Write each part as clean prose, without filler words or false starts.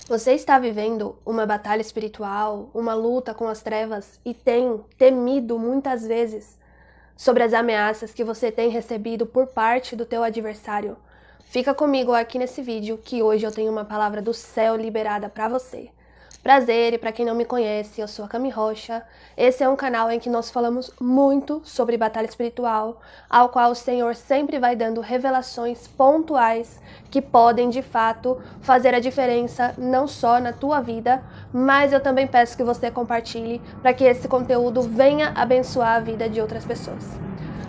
Você está vivendo uma batalha espiritual, uma luta com as trevas e tem temido muitas vezes sobre as ameaças que você tem recebido por parte do teu adversário? Fica comigo aqui nesse vídeo que hoje eu tenho uma palavra do céu liberada para você. Prazer, e para quem não me conhece, eu sou a Cami Rocha. Esse é um canal em que nós falamos muito sobre batalha espiritual, ao qual o Senhor sempre vai dando revelações pontuais que podem, de fato, fazer a diferença não só na tua vida, mas eu também peço que você compartilhe para que esse conteúdo venha abençoar a vida de outras pessoas.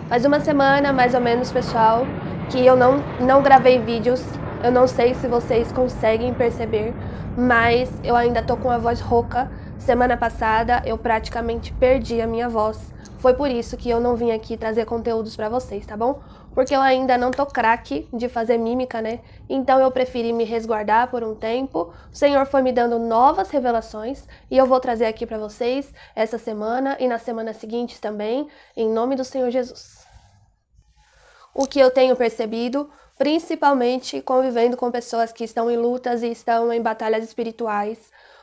Faz uma semana, mais ou menos, pessoal, que eu não gravei vídeos. Eu não sei se vocês conseguem perceber, mas eu ainda tô com a voz rouca. Semana passada eu praticamente perdi a minha voz. Foi por isso que eu não vim aqui trazer conteúdos pra vocês, tá bom? Porque eu ainda não tô craque de fazer mímica, né? Então eu preferi me resguardar por um tempo. O Senhor foi me dando novas revelações e eu vou trazer aqui pra vocês essa semana e nas semanas seguintes também, em nome do Senhor Jesus. O que eu tenho percebido, principalmente convivendo com pessoas que estão em lutas e estão em batalhas espirituais,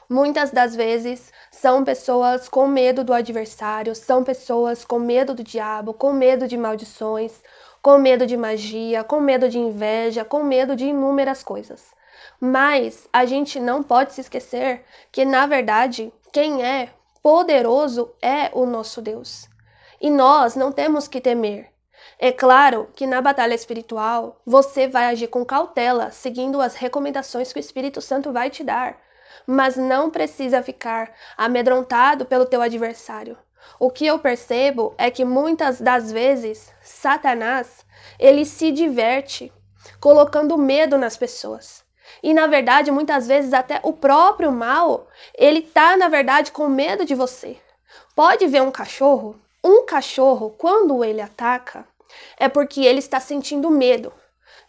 muitas das vezes são pessoas com medo do adversário, são pessoas com medo do diabo, com medo de maldições, com medo de magia, com medo de inveja, com medo de inúmeras coisas. Mas a gente não pode se esquecer que, na verdade, quem é poderoso é o nosso Deus. E nós não temos que temer. É claro que na batalha espiritual você vai agir com cautela, seguindo as recomendações que o Espírito Santo vai te dar, mas não precisa ficar amedrontado pelo teu adversário. O que eu percebo é que muitas das vezes Satanás, ele se diverte colocando medo nas pessoas. E na verdade, muitas vezes até o próprio mal, ele tá na verdade com medo de você. Pode ver um cachorro, quando ele ataca, é porque ele está sentindo medo.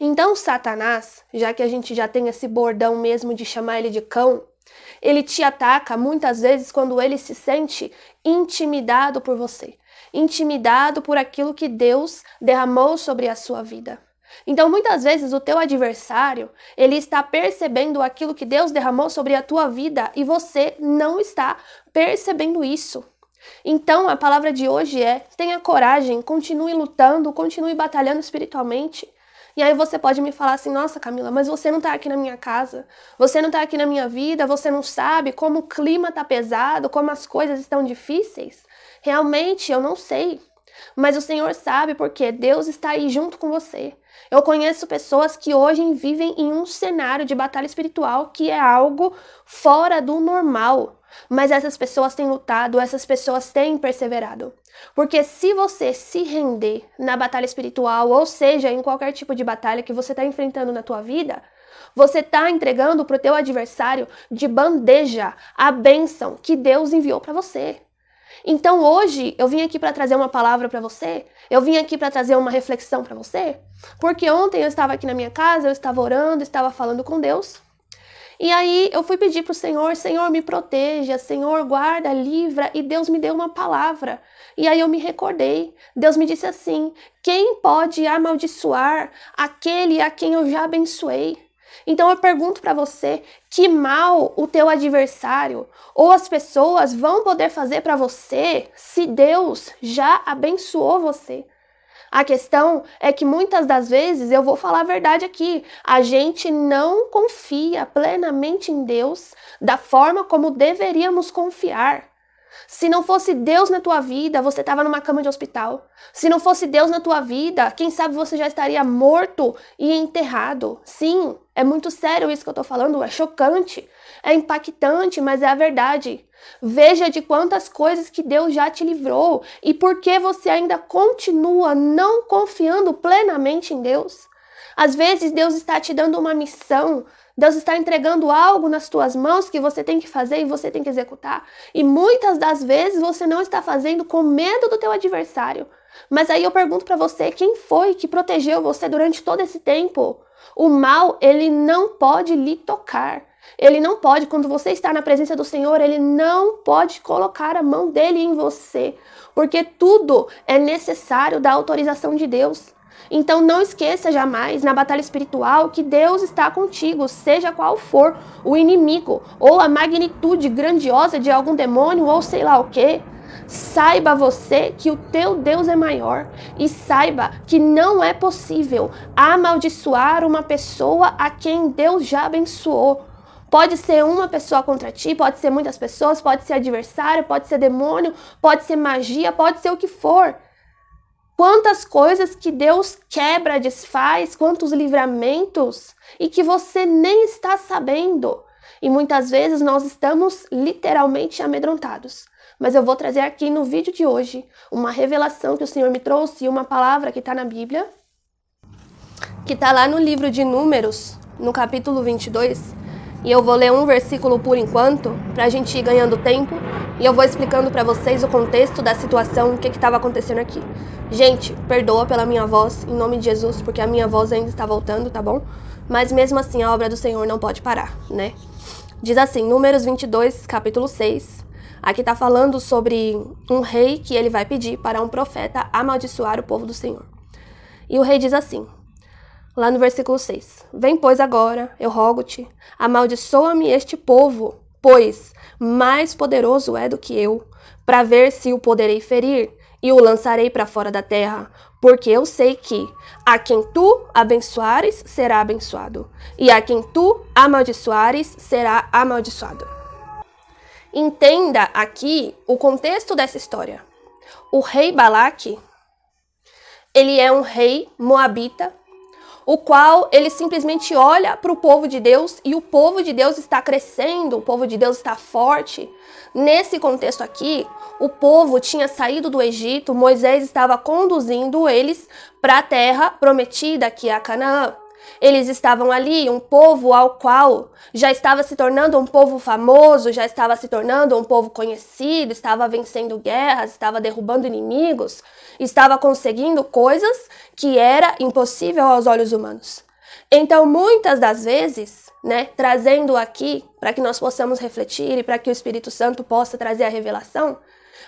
Então Satanás, já que a gente já tem esse bordão mesmo de chamar ele de cão, ele te ataca muitas vezes quando ele se sente intimidado por você, intimidado por aquilo que Deus derramou sobre a sua vida. Então muitas vezes o teu adversário, ele está percebendo aquilo que Deus derramou sobre a tua vida e você não está percebendo isso. Então, a palavra de hoje é: tenha coragem, continue lutando, continue batalhando espiritualmente. E aí você pode me falar assim: nossa, Camila, mas você não tá aqui na minha casa, você não tá aqui na minha vida, você não sabe como o clima tá pesado, como as coisas estão difíceis. Realmente, eu não sei. Mas o Senhor sabe, porque Deus está aí junto com você. Eu conheço pessoas que hoje vivem em um cenário de batalha espiritual que é algo fora do normal. Mas essas pessoas têm lutado, essas pessoas têm perseverado. Porque se você se render na batalha espiritual, ou seja, em qualquer tipo de batalha que você está enfrentando na tua vida, você está entregando para o teu adversário de bandeja a bênção que Deus enviou para você. Então hoje eu vim aqui para trazer uma palavra para você, eu vim aqui para trazer uma reflexão para você, porque ontem eu estava aqui na minha casa, eu estava orando, estava falando com Deus. E aí eu fui pedir para o Senhor: Senhor, me proteja, Senhor, guarda, livra, e Deus me deu uma palavra. E aí eu me recordei, Deus me disse assim: quem pode amaldiçoar aquele a quem eu já abençoei? Então eu pergunto para você: que mal o teu adversário ou as pessoas vão poder fazer para você se Deus já abençoou você? A questão é que muitas das vezes, eu vou falar a verdade aqui, a gente não confia plenamente em Deus da forma como deveríamos confiar. Se não fosse Deus na tua vida, você estava numa cama de hospital. Se não fosse Deus na tua vida, quem sabe você já estaria morto e enterrado. Sim, é muito sério isso que eu estou falando, é chocante, é impactante, mas é a verdade. Veja de quantas coisas que Deus já te livrou e por que você ainda continua não confiando plenamente em Deus. Às vezes Deus está te dando uma missão, Deus está entregando algo nas tuas mãos que você tem que fazer e você tem que executar. E muitas das vezes você não está fazendo com medo do teu adversário. Mas aí eu pergunto para você: quem foi que protegeu você durante todo esse tempo? O mal, ele não pode lhe tocar. Ele não pode, quando você está na presença do Senhor, ele não pode colocar a mão dele em você. Porque tudo é necessário da autorização de Deus. Então não esqueça jamais na batalha espiritual que Deus está contigo, seja qual for o inimigo ou a magnitude grandiosa de algum demônio ou sei lá o que. Saiba você que o teu Deus é maior e saiba que não é possível amaldiçoar uma pessoa a quem Deus já abençoou. Pode ser uma pessoa contra ti, pode ser muitas pessoas, pode ser adversário, pode ser demônio, pode ser magia, pode ser o que for. Quantas coisas que Deus quebra, desfaz, quantos livramentos e que você nem está sabendo. E muitas vezes nós estamos literalmente amedrontados. Mas eu vou trazer aqui no vídeo de hoje uma revelação que o Senhor me trouxe e uma palavra que está na Bíblia, que está lá no livro de Números, no capítulo 22. E eu vou ler um versículo por enquanto, para a gente ir ganhando tempo. E eu vou explicando para vocês o contexto da situação, o que estava acontecendo aqui. Gente, perdoa pela minha voz, em nome de Jesus, porque a minha voz ainda está voltando, tá bom? Mas mesmo assim, a obra do Senhor não pode parar, né? Diz assim, Números 22, capítulo 6. Aqui está falando sobre um rei que ele vai pedir para um profeta amaldiçoar o povo do Senhor. E o rei diz assim, lá no versículo 6. Vem, pois, agora, eu rogo-te, amaldiçoa-me este povo, pois mais poderoso é do que eu, para ver se o poderei ferir, e o lançarei para fora da terra, porque eu sei que a quem tu abençoares será abençoado, e a quem tu amaldiçoares será amaldiçoado. Entenda aqui o contexto dessa história. O rei Balaque, ele é um rei moabita, o qual ele simplesmente olha para o povo de Deus e o povo de Deus está crescendo, o povo de Deus está forte. Nesse contexto aqui, o povo tinha saído do Egito, Moisés estava conduzindo eles para a terra prometida, que é a Canaã. Eles estavam ali, um povo ao qual já estava se tornando um povo famoso, já estava se tornando um povo conhecido, estava vencendo guerras, estava derrubando inimigos, estava conseguindo coisas que era impossível aos olhos humanos. Então, muitas das vezes, trazendo aqui para que nós possamos refletir e para que o Espírito Santo possa trazer a revelação,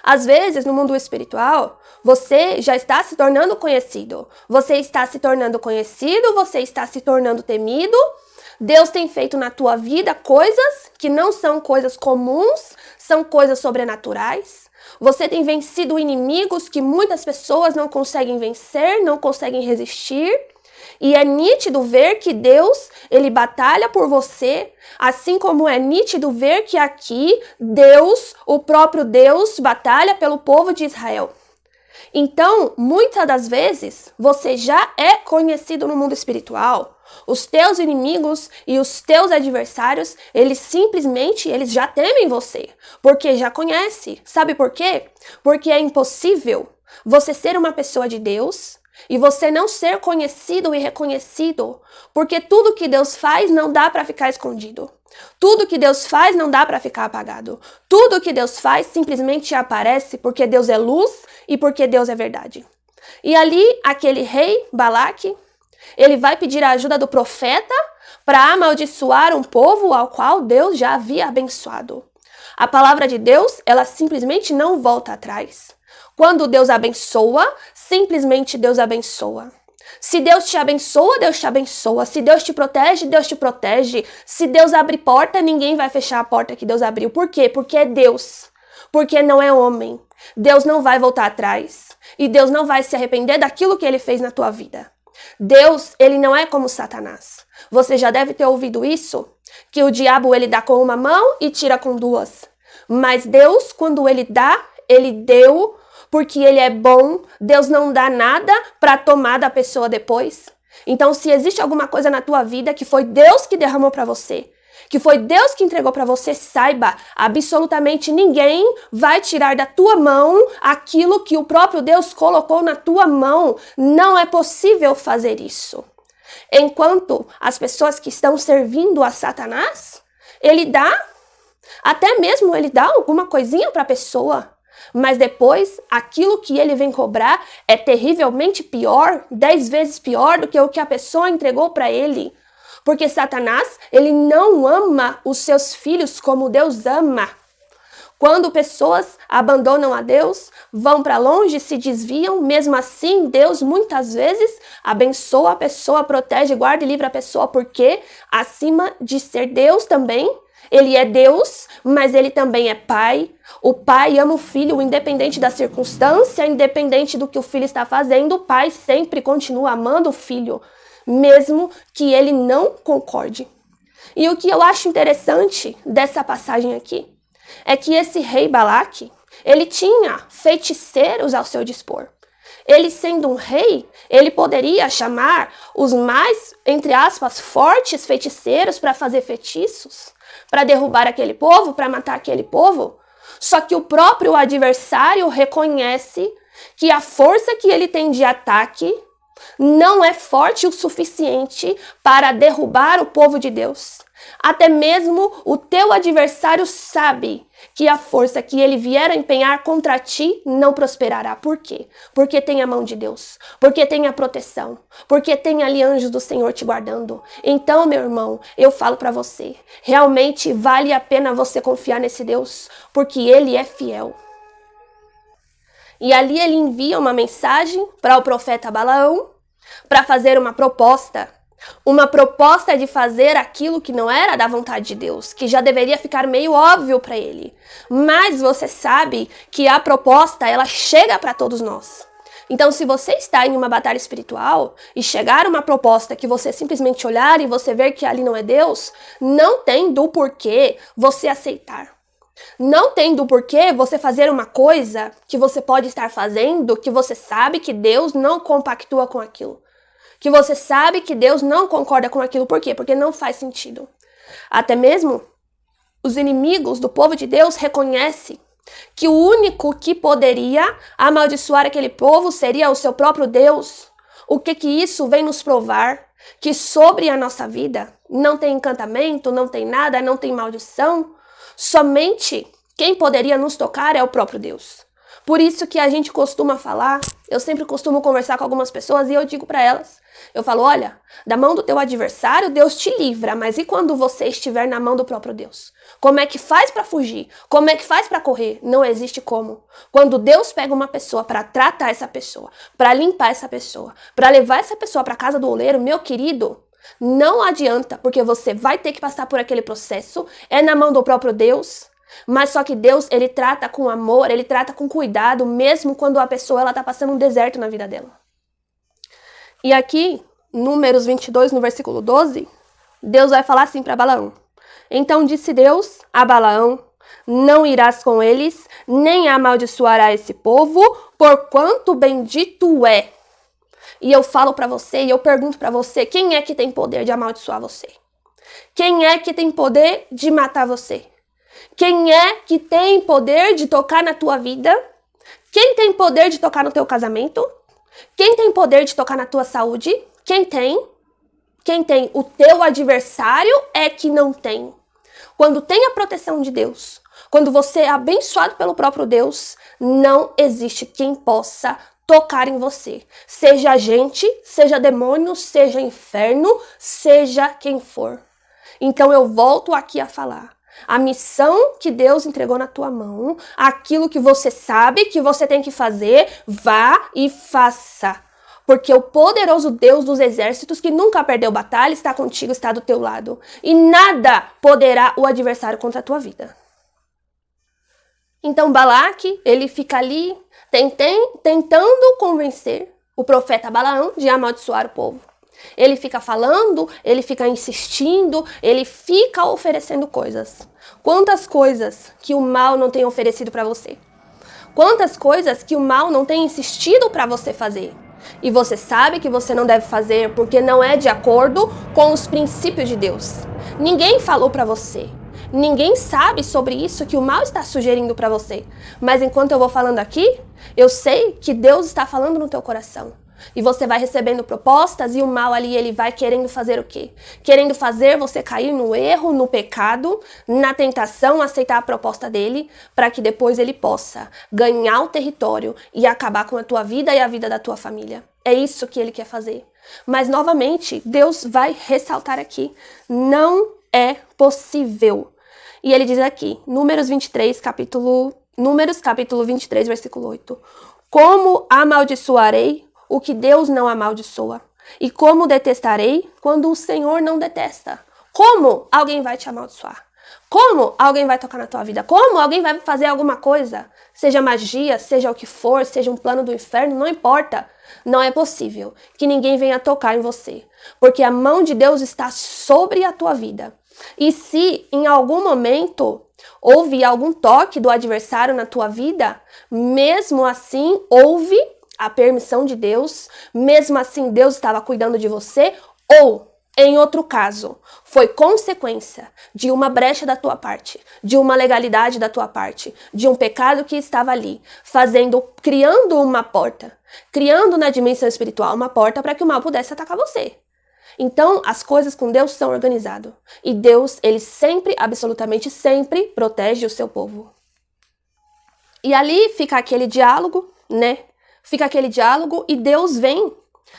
às vezes, no mundo espiritual, você já está se tornando conhecido. Você está se tornando conhecido, você está se tornando temido. Deus tem feito na tua vida coisas que não são coisas comuns, são coisas sobrenaturais. Você tem vencido inimigos que muitas pessoas não conseguem vencer, não conseguem resistir. E é nítido ver que Deus, ele batalha por você, assim como é nítido ver que aqui Deus, o próprio Deus, batalha pelo povo de Israel. Então, muitas das vezes, você já é conhecido no mundo espiritual. Os teus inimigos e os teus adversários, eles já temem você, porque já conhece. Sabe por quê? Porque é impossível você ser uma pessoa de Deus e você não ser conhecido e reconhecido, porque tudo que Deus faz não dá para ficar escondido. Tudo que Deus faz não dá para ficar apagado. Tudo que Deus faz simplesmente aparece porque Deus é luz e porque Deus é verdade. E ali, aquele rei, Balaque, ele vai pedir a ajuda do profeta para amaldiçoar um povo ao qual Deus já havia abençoado. A palavra de Deus, ela simplesmente não volta atrás. Quando Deus abençoa, simplesmente Deus abençoa. Se Deus te abençoa, Deus te abençoa. Se Deus te protege, Deus te protege. Se Deus abre porta, ninguém vai fechar a porta que Deus abriu. Por quê? Porque é Deus. Porque não é homem. Deus não vai voltar atrás. E Deus não vai se arrepender daquilo que ele fez na tua vida. Deus, ele não é como Satanás. Você já deve ter ouvido isso, que o diabo ele dá com uma mão e tira com duas. Mas Deus, quando ele dá, ele deu porque ele é bom. Deus não dá nada para tomar da pessoa depois. Então, se existe alguma coisa na tua vida que foi Deus que derramou para você, que foi Deus que entregou para você, saiba, absolutamente ninguém vai tirar da tua mão aquilo que o próprio Deus colocou na tua mão. Não é possível fazer isso. Enquanto as pessoas que estão servindo a Satanás, ele dá, até mesmo ele dá alguma coisinha para a pessoa. Mas depois, aquilo que ele vem cobrar é terrivelmente pior, 10 vezes pior do que o que a pessoa entregou para ele. Porque Satanás, ele não ama os seus filhos como Deus ama. Quando pessoas abandonam a Deus, vão para longe, se desviam, mesmo assim, Deus muitas vezes abençoa a pessoa, protege, guarda e livra a pessoa, porque acima de ser Deus também, ele é Deus, mas ele também é pai. O pai ama o filho, independente da circunstância, independente do que o filho está fazendo, o pai sempre continua amando o filho, mesmo que ele não concorde. E o que eu acho interessante dessa passagem aqui é que esse rei Balaque, ele tinha feiticeiros ao seu dispor. Ele sendo um rei, ele poderia chamar os mais, entre aspas, fortes feiticeiros para fazer feitiços, para derrubar aquele povo, para matar aquele povo. Só que o próprio adversário reconhece que a força que ele tem de ataque não é forte o suficiente para derrubar o povo de Deus. Até mesmo o teu adversário sabe que a força que ele vier a empenhar contra ti não prosperará. Por quê? Porque tem a mão de Deus, porque tem a proteção, porque tem ali anjos do Senhor te guardando. Então, meu irmão, eu falo para você, realmente vale a pena você confiar nesse Deus, porque ele é fiel. E ali ele envia uma mensagem para o profeta Balaão para fazer uma proposta de fazer aquilo que não era da vontade de Deus, que já deveria ficar meio óbvio para ele. Mas você sabe que a proposta, ela chega para todos nós. Então, se você está em uma batalha espiritual e chegar uma proposta que você simplesmente olhar e você ver que ali não é Deus, não tem do porquê você aceitar. Não tem do porquê você fazer uma coisa que você pode estar fazendo, que você sabe que Deus não compactua com aquilo. Que você sabe que Deus não concorda com aquilo. Por quê? Porque não faz sentido. Até mesmo os inimigos do povo de Deus reconhecem que o único que poderia amaldiçoar aquele povo seria o seu próprio Deus. O que isso vem nos provar? Que sobre a nossa vida não tem encantamento, não tem nada, não tem maldição. Somente quem poderia nos tocar é o próprio Deus. Por isso que a gente costuma falar, eu sempre costumo conversar com algumas pessoas e eu digo para elas, eu falo, olha, da mão do teu adversário Deus te livra, mas e quando você estiver na mão do próprio Deus? Como é que faz para fugir? Como é que faz para correr? Não existe como. Quando Deus pega uma pessoa para tratar essa pessoa, para limpar essa pessoa, para levar essa pessoa para casa do oleiro, meu querido, não adianta, porque você vai ter que passar por aquele processo, é na mão do próprio Deus. Mas só que Deus, ele trata com amor, ele trata com cuidado, mesmo quando a pessoa ela tá passando um deserto na vida dela. E aqui, Números 22, no versículo 12, Deus vai falar assim para Balaão. Então disse Deus a Balaão, não irás com eles, nem amaldiçoará esse povo, porquanto bendito é. E eu falo para você, e eu pergunto para você, quem é que tem poder de amaldiçoar você? Quem é que tem poder de matar você? Quem é que tem poder de tocar na tua vida? Quem tem poder de tocar no teu casamento? Quem tem poder de tocar na tua saúde? Quem tem? Quem tem? O teu adversário é que não tem. Quando tem a proteção de Deus, quando você é abençoado pelo próprio Deus, não existe quem possa tocar em você. Seja gente, seja demônio, seja inferno, seja quem for. Então eu volto aqui a falar. A missão que Deus entregou na tua mão, aquilo que você sabe que você tem que fazer, vá e faça. Porque o poderoso Deus dos exércitos, que nunca perdeu batalha, está contigo, está do teu lado. E nada poderá o adversário contra a tua vida. Então Balaque, ele fica ali tentando convencer o profeta Balaão de amaldiçoar o povo. Ele fica falando, ele fica insistindo, ele fica oferecendo coisas. Quantas coisas que o mal não tem oferecido para você? Quantas coisas que o mal não tem insistido para você fazer? E você sabe que você não deve fazer porque não é de acordo com os princípios de Deus. Ninguém falou para você. Ninguém sabe sobre isso que o mal está sugerindo para você. Mas enquanto eu vou falando aqui, eu sei que Deus está falando no teu coração. E você vai recebendo propostas e o mal ali, ele vai querendo fazer o quê? Querendo fazer você cair no erro, no pecado, na tentação, aceitar a proposta dele, para que depois ele possa ganhar o território e acabar com a tua vida e a vida da tua família. É isso que ele quer fazer. Mas, novamente, Deus vai ressaltar aqui, não é possível. E ele diz aqui, Números capítulo 23, versículo 8. Como amaldiçoarei o que Deus não amaldiçoa? E como detestarei quando o Senhor não detesta? Como alguém vai te amaldiçoar? Como alguém vai tocar na tua vida? Como alguém vai fazer alguma coisa? Seja magia, seja o que for, seja um plano do inferno, não importa. Não é possível que ninguém venha tocar em você, porque a mão de Deus está sobre a tua vida. E se em algum momento houve algum toque do adversário na tua vida, mesmo assim houve a permissão de Deus, mesmo assim Deus estava cuidando de você, ou em outro caso, foi consequência de uma brecha da tua parte, de uma legalidade da tua parte, de um pecado que estava ali, criando uma porta, criando na dimensão espiritual uma porta para que o mal pudesse atacar você. Então, as coisas com Deus são organizadas. E Deus, ele sempre, absolutamente sempre, protege o seu povo. E ali fica aquele diálogo, né? Fica aquele diálogo e Deus vem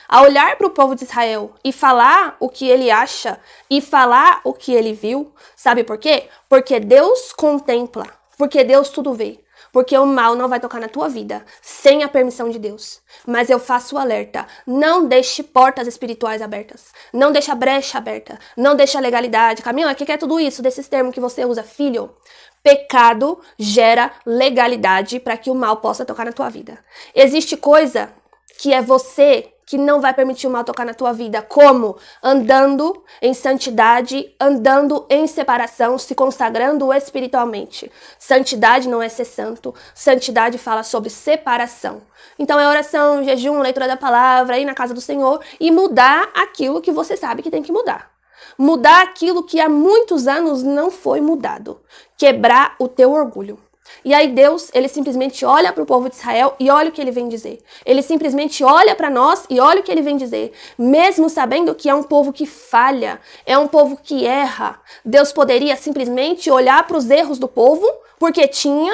a olhar para o povo de Israel e falar o que ele acha e falar o que ele viu. Sabe por quê? Porque Deus contempla, porque Deus tudo vê. Porque o mal não vai tocar na tua vida sem a permissão de Deus. Mas eu faço o alerta. Não deixe portas espirituais abertas. Não deixe a brecha aberta. Não deixe a legalidade. Camila, o que é tudo isso desses termos que você usa? Filho, pecado gera legalidade para que o mal possa tocar na tua vida. Existe coisa que é você que não vai permitir o mal tocar na tua vida, como andando em santidade, andando em separação, se consagrando espiritualmente. Santidade não é ser santo, santidade fala sobre separação. Então é oração, jejum, leitura da palavra, ir na casa do Senhor e mudar aquilo que você sabe que tem que mudar. Mudar aquilo que há muitos anos não foi mudado. Quebrar o teu orgulho. E aí Deus, ele simplesmente olha para o povo de Israel e olha o que ele vem dizer. Ele simplesmente olha para nós e olha o que ele vem dizer. Mesmo sabendo que é um povo que falha, é um povo que erra. Deus poderia simplesmente olhar para os erros do povo, porque tinha.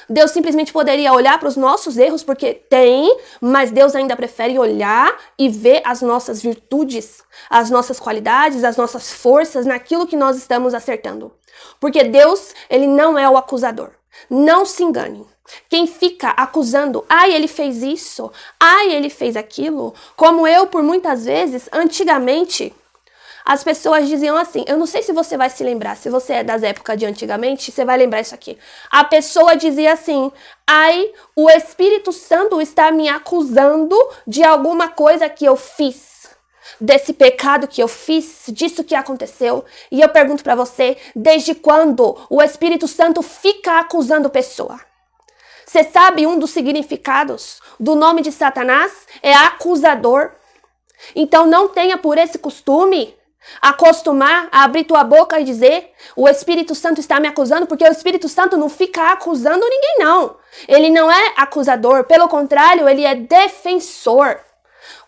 Deus simplesmente poderia olhar para os nossos erros, porque tem. Mas Deus ainda prefere olhar e ver as nossas virtudes, as nossas qualidades, as nossas forças naquilo que nós estamos acertando. Porque Deus, ele não é o acusador. Não se engane. Quem fica acusando, ai, ele fez isso, ai, ele fez aquilo, como eu, por muitas vezes, antigamente, as pessoas diziam assim, eu não sei se você vai se lembrar, se você é das épocas de antigamente, você vai lembrar isso aqui. A pessoa dizia assim, ai, o Espírito Santo está me acusando de alguma coisa que eu fiz. Desse pecado que eu fiz, disso que aconteceu. E eu pergunto para você, desde quando o Espírito Santo fica acusando pessoa? Você sabe um dos significados do nome de Satanás? É acusador. Então não tenha por esse costume acostumar a abrir tua boca e dizer, o Espírito Santo está me acusando, porque o Espírito Santo não fica acusando ninguém, não. Ele não é acusador, pelo contrário, ele é defensor.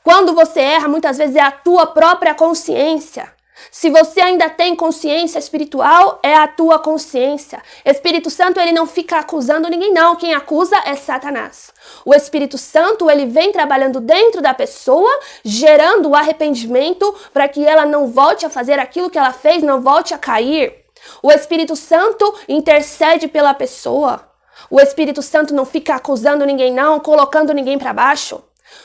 Quando você erra, muitas vezes é a tua própria consciência. Se você ainda tem consciência espiritual, é a tua consciência. Espírito Santo, ele não fica acusando ninguém, não. Quem acusa é Satanás. O Espírito Santo, ele vem trabalhando dentro da pessoa, gerando o arrependimento para que ela não volte a fazer aquilo que ela fez, não volte a cair. O Espírito Santo intercede pela pessoa. O Espírito Santo não fica acusando ninguém, não, colocando ninguém para baixo.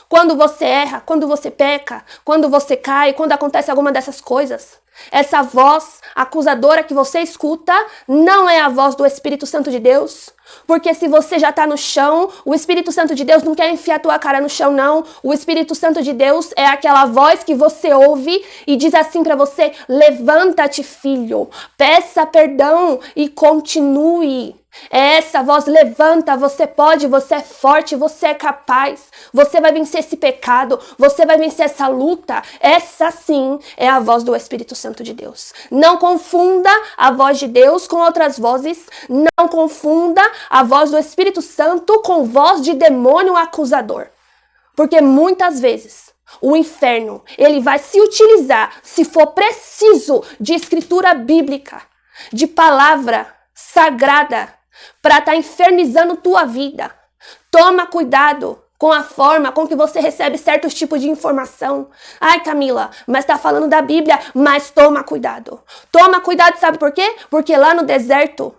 Quando você erra, quando você peca, quando você cai, quando acontece alguma dessas coisas, essa voz acusadora que você escuta não é a voz do Espírito Santo de Deus. Porque se você já está no chão, o Espírito Santo de Deus não quer enfiar a tua cara no chão, não. O Espírito Santo de Deus é aquela voz que você ouve e diz assim para você, levanta-te, filho, peça perdão e continue. É essa voz, levanta, você pode, você é forte, você é capaz, você vai vencer esse pecado, você vai vencer essa luta. Essa sim é a voz do Espírito Santo de Deus. Não confunda a voz de Deus com outras vozes, não confunda a voz do Espírito Santo com voz de demônio acusador. Porque muitas vezes o inferno, ele vai se utilizar, se for preciso, de escritura bíblica, de palavra sagrada, para estar infernizando tua vida. Toma cuidado, com a forma com que você recebe certos tipos de informação. Ai, Camila, mas está falando da Bíblia, mas toma cuidado. Toma cuidado, sabe por quê? Porque lá no deserto,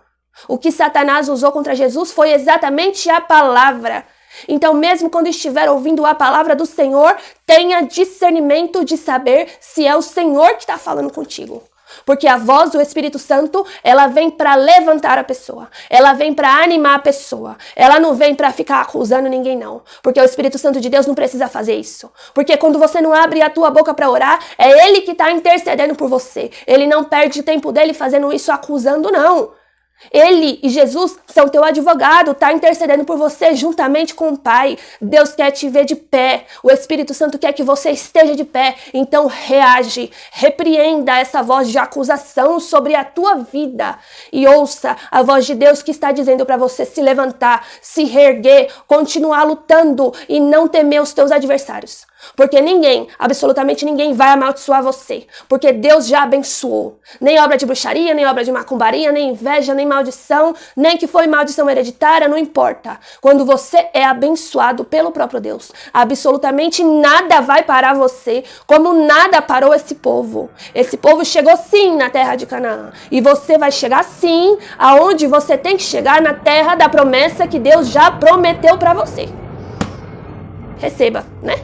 o que Satanás usou contra Jesus foi exatamente a palavra. Então, mesmo quando estiver ouvindo a palavra do Senhor, tenha discernimento de saber se é o Senhor que está falando contigo. Porque a voz do Espírito Santo, ela vem para levantar a pessoa. Ela vem para animar a pessoa. Ela não vem para ficar acusando ninguém, não. Porque o Espírito Santo de Deus não precisa fazer isso. Porque quando você não abre a tua boca para orar, é Ele que está intercedendo por você. Ele não perde tempo dele fazendo isso acusando, não. Ele e Jesus são teu advogado, tá intercedendo por você juntamente com o Pai. Deus quer te ver de pé. O Espírito Santo quer que você esteja de pé. Então reage, repreenda essa voz de acusação sobre a tua vida e ouça a voz de Deus que está dizendo para você se levantar, se reerguer, continuar lutando e não temer os teus adversários. Porque ninguém, absolutamente ninguém vai amaldiçoar você. Porque Deus já abençoou. Nem obra de bruxaria, nem obra de macumbaria, nem inveja, nem maldição, nem que foi maldição hereditária, não importa. Quando você é abençoado pelo próprio Deus, absolutamente nada vai parar você, como nada parou esse povo. Esse povo chegou sim na terra de Canaã. E você vai chegar sim aonde você tem que chegar, na terra da promessa que Deus já prometeu para você. Receba, né?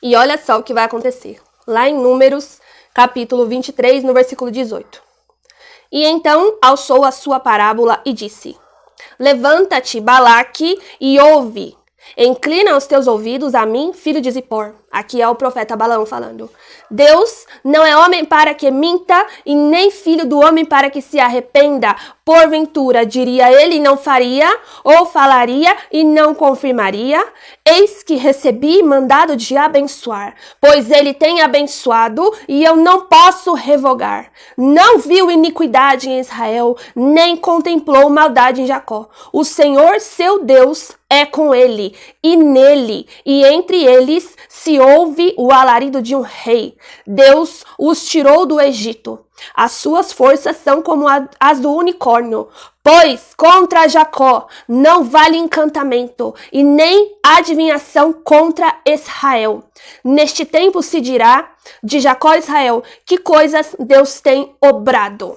E olha só o que vai acontecer. Lá em Números, capítulo 23, no versículo 18. E então alçou a sua parábola e disse: Levanta-te, Balaque, e ouve. Inclina os teus ouvidos a mim, filho de Zippor. Aqui é o profeta Balaão falando. Deus não é homem para que minta, e nem filho do homem para que se arrependa. Porventura, diria ele, não faria, ou falaria e não confirmaria? Eis que recebi mandado de abençoar, pois ele tem abençoado, e eu não posso revogar. Não viu iniquidade em Israel, nem contemplou maldade em Jacó. O Senhor, seu Deus, é com ele, e nele, e entre eles, se ouve o alarido de um rei. Deus os tirou do Egito. As suas forças são como as do unicórnio. Pois contra Jacó não vale encantamento, e nem adivinhação contra Israel. Neste tempo se dirá de Jacó e Israel, que coisas Deus tem obrado.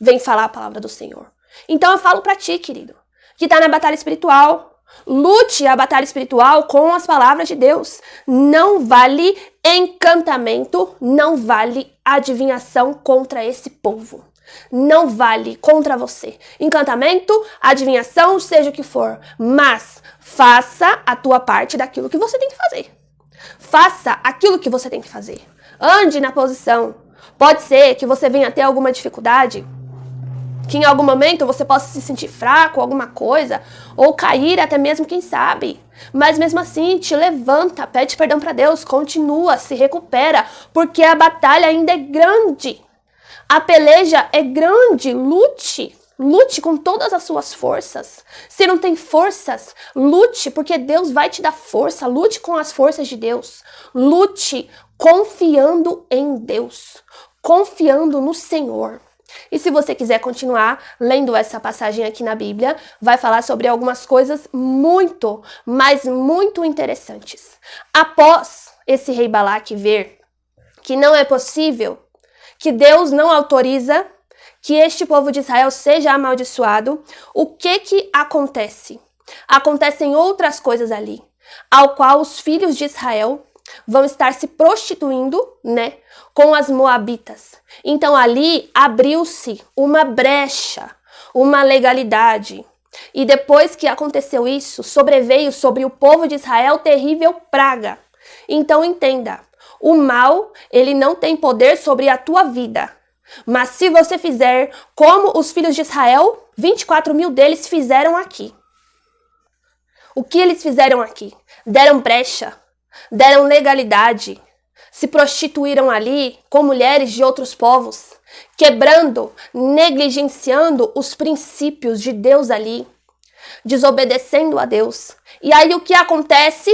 Vem falar a palavra do Senhor. Então eu falo para ti, querido, que tá na batalha espiritual. Lute a batalha espiritual com as palavras de Deus. Não vale encantamento, não vale adivinhação contra esse povo. Não vale contra você. Encantamento, adivinhação, seja o que for. Mas faça a tua parte daquilo que você tem que fazer. Faça aquilo que você tem que fazer. Ande na posição. Pode ser que você venha ter alguma dificuldade, que em algum momento você possa se sentir fraco, alguma coisa, ou cair até mesmo, quem sabe. Mas mesmo assim, te levanta, pede perdão para Deus, continua, se recupera, porque a batalha ainda é grande. A peleja é grande, lute. Lute com todas as suas forças. Se não tem forças, lute, porque Deus vai te dar força. Lute com as forças de Deus. Lute confiando em Deus, confiando no Senhor. E se você quiser continuar lendo essa passagem aqui na Bíblia, vai falar sobre algumas coisas muito, mas muito interessantes. Após esse rei Balaque ver que não é possível, que Deus não autoriza que este povo de Israel seja amaldiçoado, o que acontece? Acontecem outras coisas ali, ao qual os filhos de Israel vão estar se prostituindo, né, com as moabitas. Então ali abriu-se uma brecha, uma legalidade. E depois que aconteceu isso, sobreveio sobre o povo de Israel terrível praga. Então entenda, o mal, ele não tem poder sobre a tua vida. Mas se você fizer como os filhos de Israel, 24 mil deles fizeram aqui. O que eles fizeram aqui? Deram brecha, deram legalidade, se prostituíram ali com mulheres de outros povos, quebrando, negligenciando os princípios de Deus ali, desobedecendo a Deus. E aí o que acontece?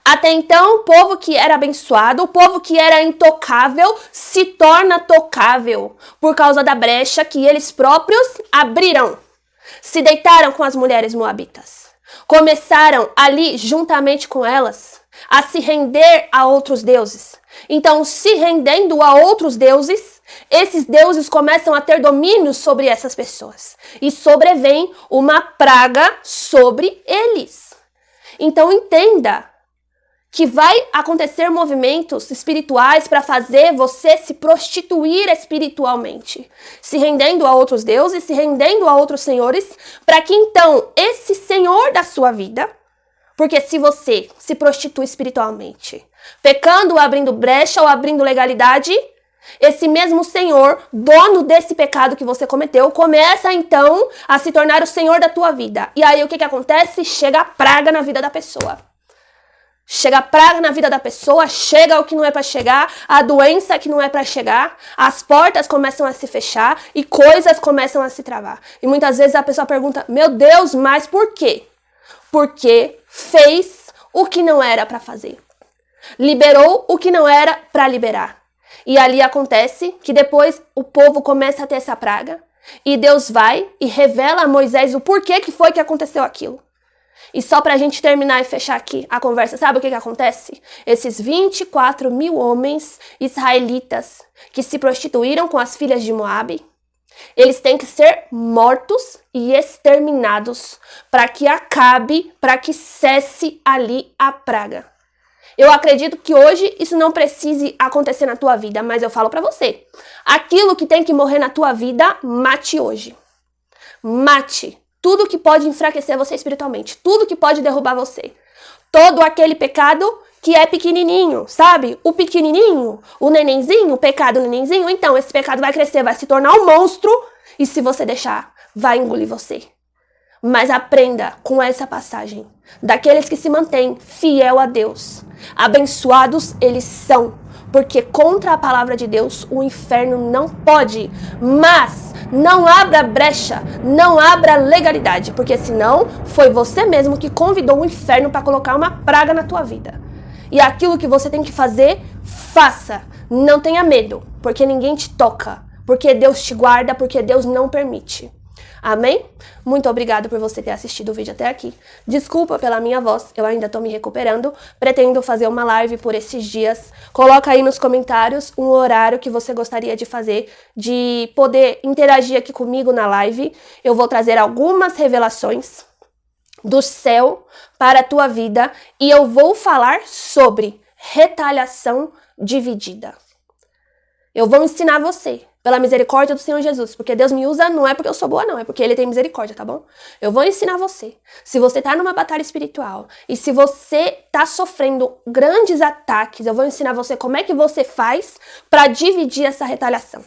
Até então, o povo que era abençoado, o povo que era intocável, se torna tocável por causa da brecha que eles próprios abriram. Se deitaram com as mulheres moabitas. começaram ali, juntamente com elas, a se render a outros deuses. Então, se rendendo a outros deuses, esses deuses começam a ter domínio sobre essas pessoas. E sobrevém uma praga sobre eles. Então, entenda que vai acontecer movimentos espirituais para fazer você se prostituir espiritualmente, se rendendo a outros deuses, se rendendo a outros senhores, para que então esse senhor da sua vida, porque se você se prostitui espiritualmente, pecando ou abrindo brecha ou abrindo legalidade, esse mesmo senhor, dono desse pecado que você cometeu, começa então a se tornar o senhor da tua vida. E aí o que acontece? Chega a praga na vida da pessoa. Chega a praga na vida da pessoa, chega o que não é para chegar, a doença que não é para chegar, as portas começam a se fechar e coisas começam a se travar. E muitas vezes a pessoa pergunta, meu Deus, mas por quê? Porque fez o que não era para fazer. Liberou o que não era para liberar. E ali acontece que depois o povo começa a ter essa praga e Deus vai e revela a Moisés o porquê que foi que aconteceu aquilo. E só pra gente terminar e fechar aqui a conversa, sabe o que acontece? Esses 24 mil homens israelitas que se prostituíram com as filhas de Moabe, eles têm que ser mortos e exterminados para que acabe, para que cesse ali a praga. Eu acredito que hoje isso não precise acontecer na tua vida, mas eu falo pra você, aquilo que tem que morrer na tua vida, mate hoje. Mate. Tudo que pode enfraquecer você espiritualmente. Tudo que pode derrubar você. Todo aquele pecado que é pequenininho, sabe? O pequenininho, o nenenzinho, o pecado nenenzinho. Então, esse pecado vai crescer, vai se tornar um monstro. E se você deixar, vai engolir você. Mas aprenda com essa passagem. Daqueles que se mantêm fiel a Deus. Abençoados eles são. Porque contra a palavra de Deus, o inferno não pode. Mas não abra brecha, não abra legalidade. Porque senão foi você mesmo que convidou o inferno para colocar uma praga na tua vida. E aquilo que você tem que fazer, faça. Não tenha medo, porque ninguém te toca. Porque Deus te guarda, porque Deus não permite. Amém? Muito obrigada por você ter assistido o vídeo até aqui. Desculpa pela minha voz, eu ainda tô me recuperando. Pretendo fazer uma live por esses dias. Coloca aí nos comentários um horário que você gostaria de fazer, de poder interagir aqui comigo na live. Eu vou trazer algumas revelações do céu para a tua vida e eu vou falar sobre retaliação dividida. Eu vou ensinar você, pela misericórdia do Senhor Jesus, porque Deus me usa não é porque eu sou boa não, é porque Ele tem misericórdia, tá bom? Eu vou ensinar você, se você tá numa batalha espiritual e se você tá sofrendo grandes ataques, eu vou ensinar você como é que você faz para dividir essa retaliação.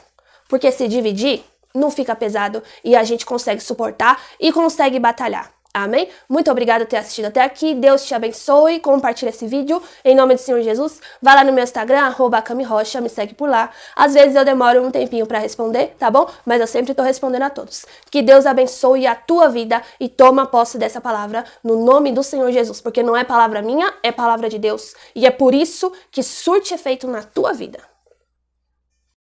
Porque se dividir, não fica pesado e a gente consegue suportar e consegue batalhar. Amém? Muito obrigada por ter assistido até aqui. Deus te abençoe. Compartilha esse vídeo. Em nome do Senhor Jesus. Vai lá no meu Instagram, @camirocha. Me segue por lá. Às vezes eu demoro um tempinho pra responder, tá bom? Mas eu sempre tô respondendo a todos. Que Deus abençoe a tua vida e toma posse dessa palavra no nome do Senhor Jesus. Porque não é palavra minha, é palavra de Deus. E é por isso que surte efeito na tua vida.